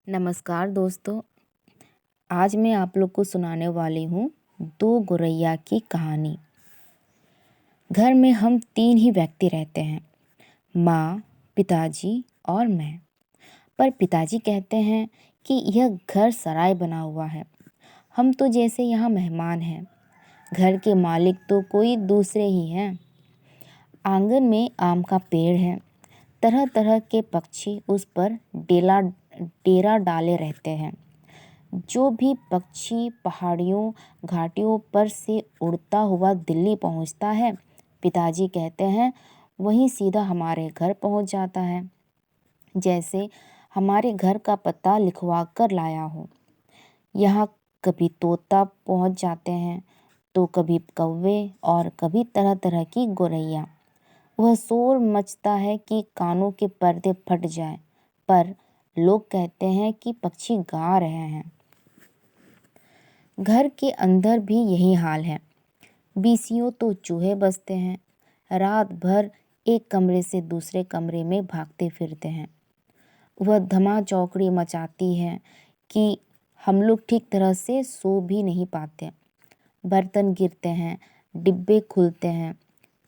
नमस्कार दोस्तों। आज मैं आप लोग को सुनाने वाली हूँ दो गौरैया की कहानी। घर में हम तीन ही व्यक्ति रहते हैं, माँ, पिताजी और मैं। पर पिताजी कहते हैं कि यह घर सराय बना हुआ है। हम तो जैसे यहाँ मेहमान हैं। घर के मालिक तो कोई दूसरे ही हैं। आंगन में आम का पेड़ है। तरह तरह के पक्षी उस पर डेरा डाले रहते हैं। जो भी पक्षी पहाड़ियों घाटियों पर से उड़ता हुआ दिल्ली पहुंचता है, पिताजी कहते हैं वहीं सीधा हमारे घर पहुंच जाता है, जैसे हमारे घर का पता लिखवा कर लाया हो। यहाँ कभी तोता पहुंच जाते हैं तो कभी कौवे और कभी तरह तरह की गौरैया। वह शोर मचता है कि कानों के पर्दे फट जाएं, पर लोग कहते हैं कि पक्षी गा रहे हैं। घर के अंदर भी यही हाल है। बीसियों तो चूहे बसते हैं। रात भर एक कमरे से दूसरे कमरे में भागते फिरते हैं। वह धमा चौकड़ी मचाती है कि हम लोग ठीक तरह से सो भी नहीं पाते। बर्तन गिरते हैं, डिब्बे खुलते हैं,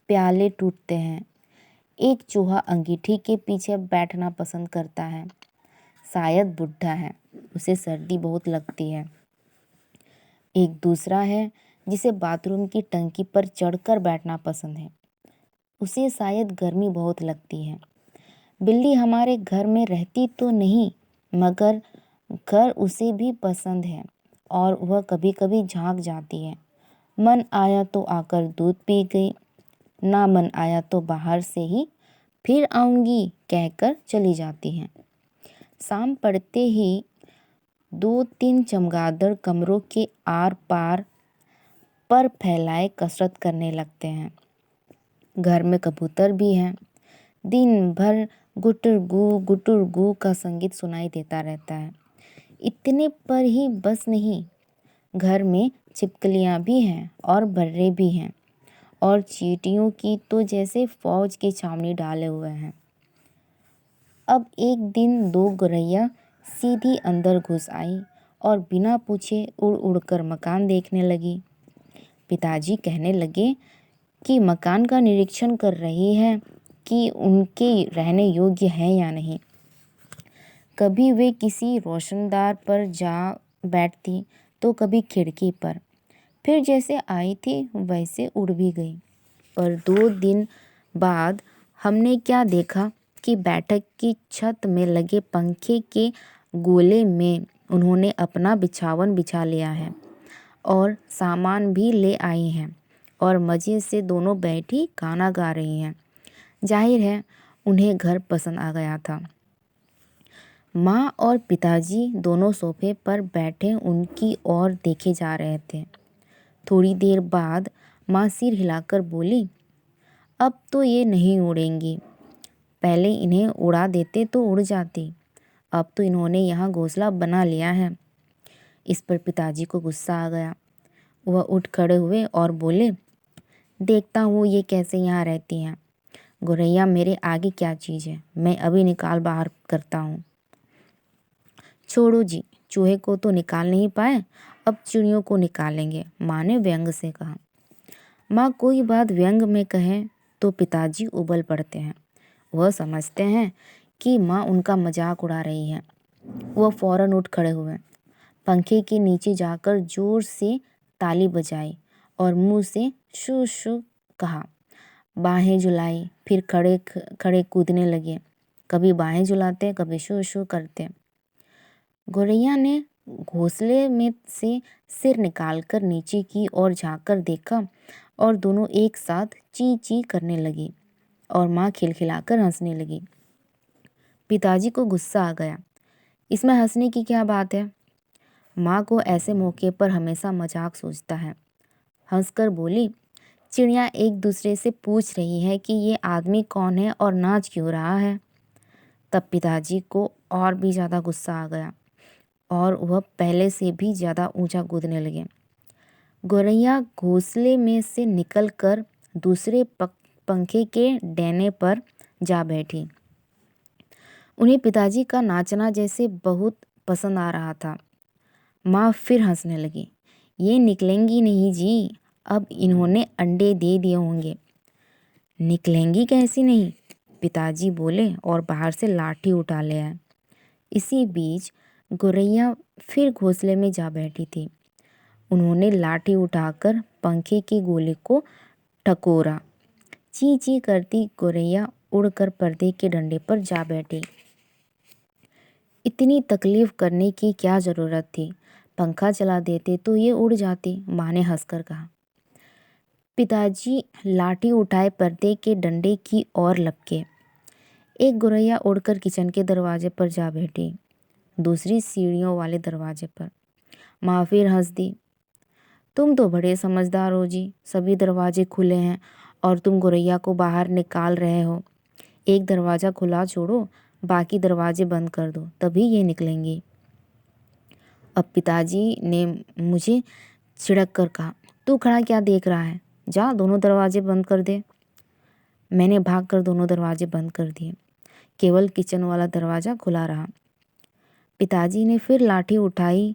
प्याले टूटते हैं। एक चूहा अंगीठी के पीछे बैठना पसंद करता है। शायद बुढ़ा है, उसे सर्दी बहुत लगती है। एक दूसरा है जिसे बाथरूम की टंकी पर चढ़कर बैठना पसंद है। उसे शायद गर्मी बहुत लगती है। बिल्ली हमारे घर में रहती तो नहीं, मगर घर उसे भी पसंद है और वह कभी कभी झांक जाती है। मन आया तो आकर दूध पी गई, ना मन आया तो बाहर से ही फिर आऊंगी कहकर चली जाती है। शाम पड़ते ही दो तीन चमगादड़ कमरों के आर पार पर फैलाए कसरत करने लगते हैं। घर में कबूतर भी हैं। दिन भर गुटुर गू का संगीत सुनाई देता रहता है। इतने पर ही बस नहीं, घर में छिपकलियां भी हैं और बर्रे भी हैं और चींटियों की तो जैसे फौज की छावनी डाले हुए हैं। अब एक दिन दो गौरैया सीधी अंदर घुस आई और बिना पूछे उड़ उड़कर मकान देखने लगी। पिताजी कहने लगे कि मकान का निरीक्षण कर रही है कि उनके रहने योग्य है या नहीं। कभी वे किसी रोशनदार पर जा बैठती तो कभी खिड़की पर। फिर जैसे आई थी वैसे उड़ भी गई। और 2 दिन बाद हमने क्या देखा कि बैठक की छत में लगे पंखे के गोले में उन्होंने अपना बिछावन बिछा लिया है और सामान भी ले आई हैं और मज़े से दोनों बैठी गाना गा रही हैं। जाहिर है उन्हें घर पसंद आ गया था। माँ और पिताजी दोनों सोफे पर बैठे उनकी ओर देखे जा रहे थे। थोड़ी देर बाद माँ सिर हिलाकर बोली, अब तो ये नहीं उड़ेंगी। पहले इन्हें उड़ा देते तो उड़ जाती। अब तो इन्होंने यहाँ घोंसला बना लिया है। इस पर पिताजी को गुस्सा आ गया। वह उठ खड़े हुए और बोले, देखता हूँ ये कैसे यहाँ रहती हैं। गौरैया मेरे आगे क्या चीज़ है, मैं अभी निकाल बाहर करता हूँ। छोड़ो जी, चूहे को तो निकाल नहीं पाए, अब चिड़ियों को निकालेंगे, माँ ने व्यंग से कहा। माँ कोई बात व्यंग में कहें तो पिताजी उबल पड़ते हैं। वह समझते हैं कि माँ उनका मजाक उड़ा रही है। वह फौरन उठ खड़े हुए, पंखे के नीचे जाकर जोर से ताली बजाई और मुंह से शू शू कहा। बाहें झुलाई, फिर खड़े खड़े कूदने लगे। कभी बाहें झुलाते, कभी शू शू करते। गौरैया ने घोंसले में से सिर निकालकर नीचे की ओर झांककर देखा और दोनों एक साथ ची ची करने लगी और माँ खिलखिलाकर हंसने लगी। पिताजी को गुस्सा आ गया। इसमें हंसने की क्या बात है? माँ को ऐसे मौके पर हमेशा मजाक सूझता है। हंसकर बोली, चिड़िया एक दूसरे से पूछ रही है कि ये आदमी कौन है और नाच क्यों रहा है। तब पिताजी को और भी ज़्यादा गुस्सा आ गया और वह पहले से भी ज़्यादा ऊंचा कूदने लगे। गौरैया घोंसले में से निकलकर दूसरे पंखे के डैने पर जा बैठी। उन्हें पिताजी का नाचना जैसे बहुत पसंद आ रहा था। माँ फिर हंसने लगी। ये निकलेंगी नहीं जी, अब इन्होंने अंडे दे दिए होंगे। निकलेंगी कैसी नहीं, पिताजी बोले और बाहर से लाठी उठा ले आए। इसी बीच गौरैया फिर घोंसले में जा बैठी थी। उन्होंने लाठी उठाकर पंखे की गोली को टकोरा। ची ची करती गौरैया उड़कर पर्दे के डंडे पर जा बैठी। इतनी तकलीफ करने की क्या जरूरत थी, पंखा चला देते तो ये उड़ जाती, माँ ने हंसकर कहा। पिताजी लाठी उठाए पर्दे के डंडे की ओर लपके। एक गौरैया उड़कर किचन के दरवाजे पर जा बैठी, दूसरी सीढ़ियों वाले दरवाजे पर। माँ फिर हंस दी। तुम तो बड़े समझदार हो जी, सभी दरवाजे खुले हैं और तुम गौरैया को बाहर निकाल रहे हो। एक दरवाज़ा खुला छोड़ो, बाकी दरवाजे बंद कर दो, तभी ये निकलेंगी। अब पिताजी ने मुझे छिड़क कर कहा, तू खड़ा क्या देख रहा है, जा दोनों दरवाजे बंद कर दे। मैंने भागकर दोनों दरवाजे बंद कर दिए, केवल किचन वाला दरवाज़ा खुला रहा। पिताजी ने फिर लाठी उठाई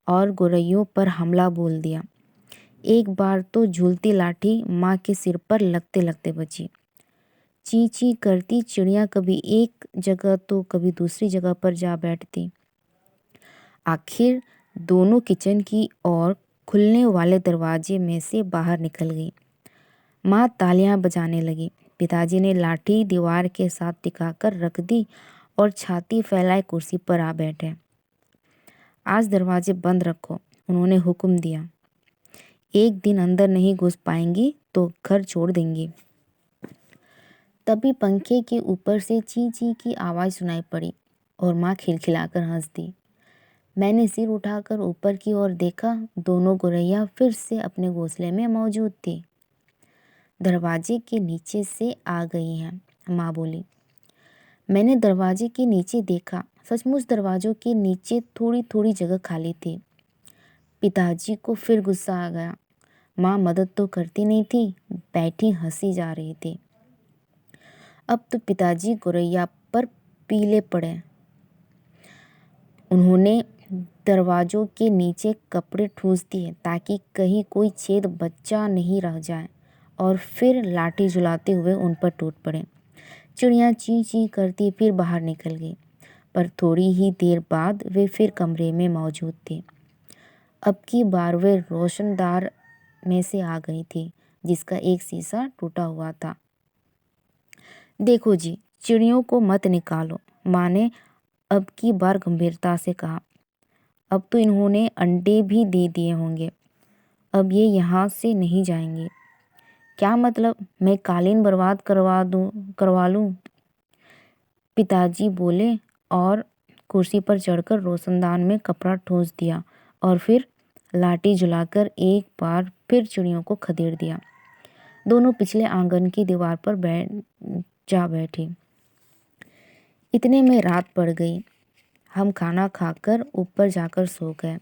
और गौरैयों पर हमला बोल दिया। एक बार तो झूलती लाठी माँ के सिर पर लगते लगते बची। ची ची करती चिड़िया कभी एक जगह तो कभी दूसरी जगह पर जा बैठती। आखिर दोनों किचन की ओर खुलने वाले दरवाजे में से बाहर निकल गई। माँ तालियां बजाने लगी। पिताजी ने लाठी दीवार के साथ टिकाकर रख दी और छाती फैलाए कुर्सी पर आ बैठे। आज दरवाजे बंद रखो, उन्होंने हुक्म दिया। एक दिन अंदर नहीं घुस पाएंगी तो घर छोड़ देंगी। तभी पंखे के ऊपर से ची ची की आवाज़ सुनाई पड़ी और माँ खिलखिलाकर हंस दी। मैंने सिर उठाकर ऊपर की ओर देखा, दोनों गौरैया फिर से अपने घोंसले में मौजूद थी। दरवाजे के नीचे से आ गई हैं, माँ बोली। मैंने दरवाजे के नीचे देखा, सचमुच दरवाजों के नीचे थोड़ी थोड़ी जगह खाली थी। पिताजी को फिर गुस्सा आ गया। माँ मदद तो करती नहीं थी, बैठी हंसी जा रही थी। अब तो पिताजी गौरैया पर पीले पड़े। उन्होंने दरवाजों के नीचे कपड़े ठूंस दिए ताकि कहीं कोई छेद बचा नहीं रह जाए और फिर लाठी झुलाते हुए उन पर टूट पड़े। चिड़िया ची ची करती फिर बाहर निकल गई, पर थोड़ी ही देर बाद वे फिर कमरे में मौजूद थे। अब की बार वे रोशनदार में से आ गई थी, जिसका एक शीशा टूटा हुआ था। देखो जी, चिड़ियों को मत निकालो, माँ ने अब की बार गंभीरता से कहा। अब तो इन्होंने अंडे भी दे दिए होंगे, अब ये यहाँ से नहीं जाएंगे। क्या मतलब, मैं कालीन बर्बाद करवा लूँ? पिताजी बोले और कुर्सी पर चढ़कर रोशनदान में कपड़ा ठूंस दिया और फिर लाठी झुलाकर एक बार फिर चिड़ियों को खदेड़ दिया। दोनों पिछले आंगन की दीवार पर जा बैठी। इतने में रात पड़ गई। हम खाना खाकर ऊपर जाकर सो गए।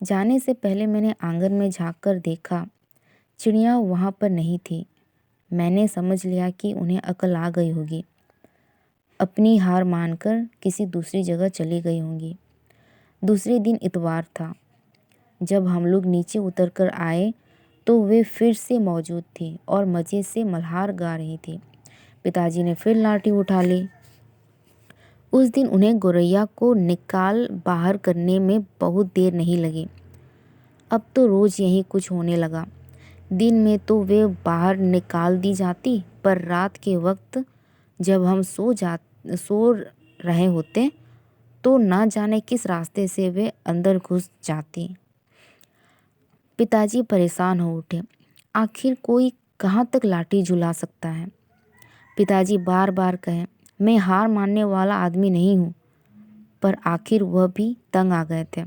जाने से पहले मैंने आंगन में झांककर देखा, चिड़िया वहाँ पर नहीं थी। मैंने समझ लिया कि उन्हें अकल आ गई होगी, अपनी हार मानकर किसी दूसरी जगह चली गई होंगी। दूसरे दिन इतवार था। जब हम लोग नीचे उतरकर आए तो वे फिर से मौजूद थी और मज़े से मल्हार गा रही थी। पिताजी ने फिर लाठी उठा ली। उस दिन उन्हें गौरैया को निकाल बाहर करने में बहुत देर नहीं लगी। अब तो रोज़ यही कुछ होने लगा। दिन में तो वे बाहर निकाल दी जाती, पर रात के वक्त जब हम सो रहे होते तो ना जाने किस रास्ते से वे अंदर घुस जाती। पिताजी परेशान हो उठे। आखिर कोई कहाँ तक लाठी झुला सकता है? पिताजी बार बार कहे, मैं हार मानने वाला आदमी नहीं हूँ, पर आखिर वह भी तंग आ गए थे।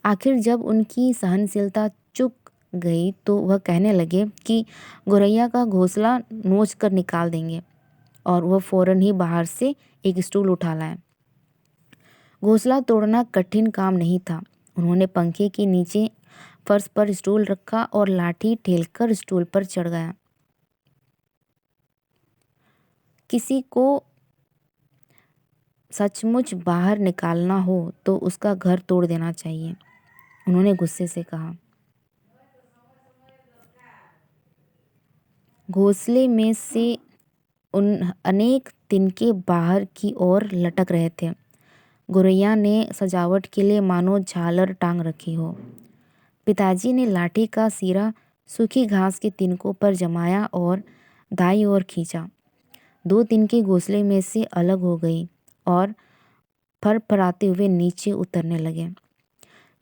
आखिर जब उनकी सहनशीलता चुक गई तो वह कहने लगे कि गौरैया का घोंसला नोच कर निकाल देंगे, और वह फौरन ही बाहर से एक स्टूल उठा लाए। घोंसला तोड़ना कठिन काम नहीं था। उन्होंने पंखे के नीचे फर्श पर स्टूल रखा और लाठी ठेलकर स्टूल पर चढ़ गया। किसी को सचमुच बाहर निकालना हो तो उसका घर तोड़ देना चाहिए, उन्होंने गुस्से से कहा। घोंसले में से उन अनेक तिनके बाहर की ओर लटक रहे थे। गौरैया ने सजावट के लिए मानो झालर टांग रखी हो। पिताजी ने लाठी का सिरा सूखी घास के तिनकों पर जमाया और दाईं ओर खींचा। 2 तिनके घोंसले में से अलग हो गई और फरफराते हुए नीचे उतरने लगे।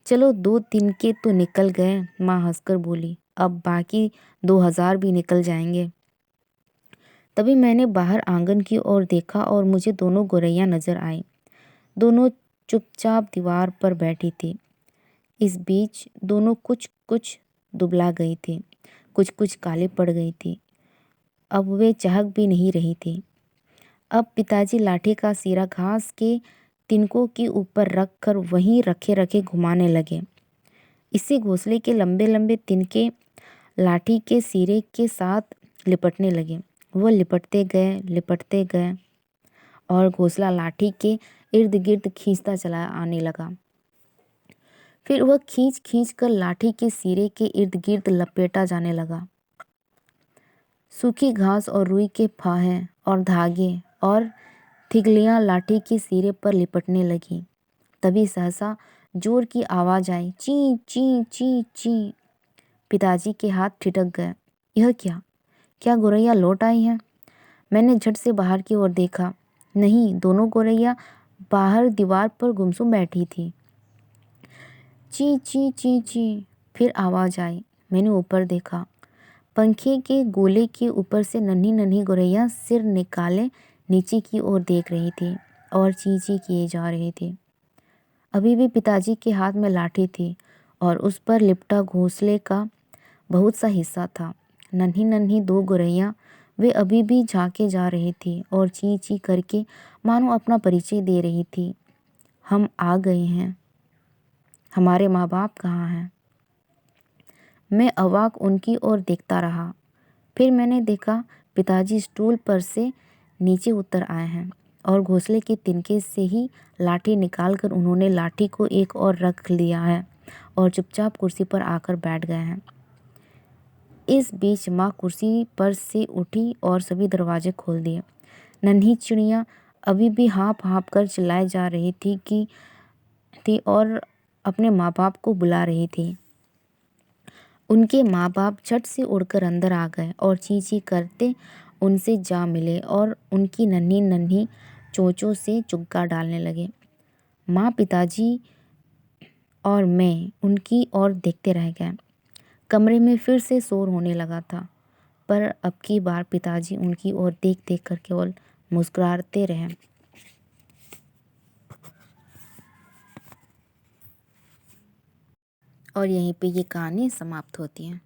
चलो 2 तिनके तो निकल गए, माँ हंसकर बोली, अब बाकी 2000 भी निकल जाएंगे। तभी मैंने बाहर आंगन की ओर देखा और मुझे दोनों गौरैया नजर आई। दोनों चुपचाप दीवार पर बैठी थी। इस बीच दोनों कुछ कुछ दुबला गई थी, कुछ कुछ काले पड़ गई थी। अब वे चहक भी नहीं रही थी। अब पिताजी लाठी का सिरा घास के तिनकों के ऊपर रख कर वहीं रखे रखे घुमाने लगे। इससे घोंसले के लंबे लंबे तिनके लाठी के सिरे के साथ लिपटने लगे। वो लिपटते गए और घोंसला लाठी के इर्द गिर्द खींचता चला आने लगा। फिर वह खींच खींच कर लाठी के सिरे के इर्द गिर्द लपेटा जाने लगा। सूखी घास और रुई के फाहे और धागे और थिगलियां लाठी के सिरे पर लिपटने लगी। तभी सहसा जोर की आवाज आई, ची ची ची ची। पिताजी के हाथ ठिठक गए। यह क्या गौरैया लौट आई हैं? मैंने झट से बाहर की ओर देखा। नहीं, दोनों गौरैया बाहर दीवार पर गुमसुम बैठी थी। ची ची ची ची, फिर आवाज आई। मैंने ऊपर देखा। पंखे के गोले के ऊपर से नन्ही नन्ही गौरैया सिर निकाले नीचे की ओर देख रही थी और ची ची किए जा रही थी। अभी भी पिताजी के हाथ में लाठी थी और उस पर लिपटा घोंसले का बहुत सा हिस्सा था। नन्ही नन्ही 2 गौरैया वे अभी भी झांके जा रही थी और ची ची करके मानो अपना परिचय दे रही थी। हम आ गए हैं। हमारे माँ बाप कहाँ हैं? मैं अवाक उनकी ओर देखता रहा। फिर मैंने देखा पिताजी स्टूल पर से नीचे उतर आए हैं और घोंसले के तिनके से ही लाठी निकालकर उन्होंने लाठी को एक और रख लिया है और चुपचाप कुर्सी पर आकर बैठ गए हैं। इस बीच माँ कुर्सी पर से उठी और सभी दरवाजे खोल दिए। नन्ही चिड़िया अभी भी हाँप हाँप कर चिल्लाए जा रही थी और अपने माँ बाप को बुला रही थी। उनके माँ बाप झट से उड़कर अंदर आ गए और ची ची करते उनसे जा मिले और उनकी नन्ही नन्ही चोंचों से चुग्गा डालने लगे। माँ, पिताजी और मैं उनकी ओर देखते रह गए। कमरे में फिर से शोर होने लगा था, पर अब की बार पिताजी उनकी ओर देख देख कर केवल मुस्कुराते रहे। और यहीं पे ये कहानी समाप्त होती है।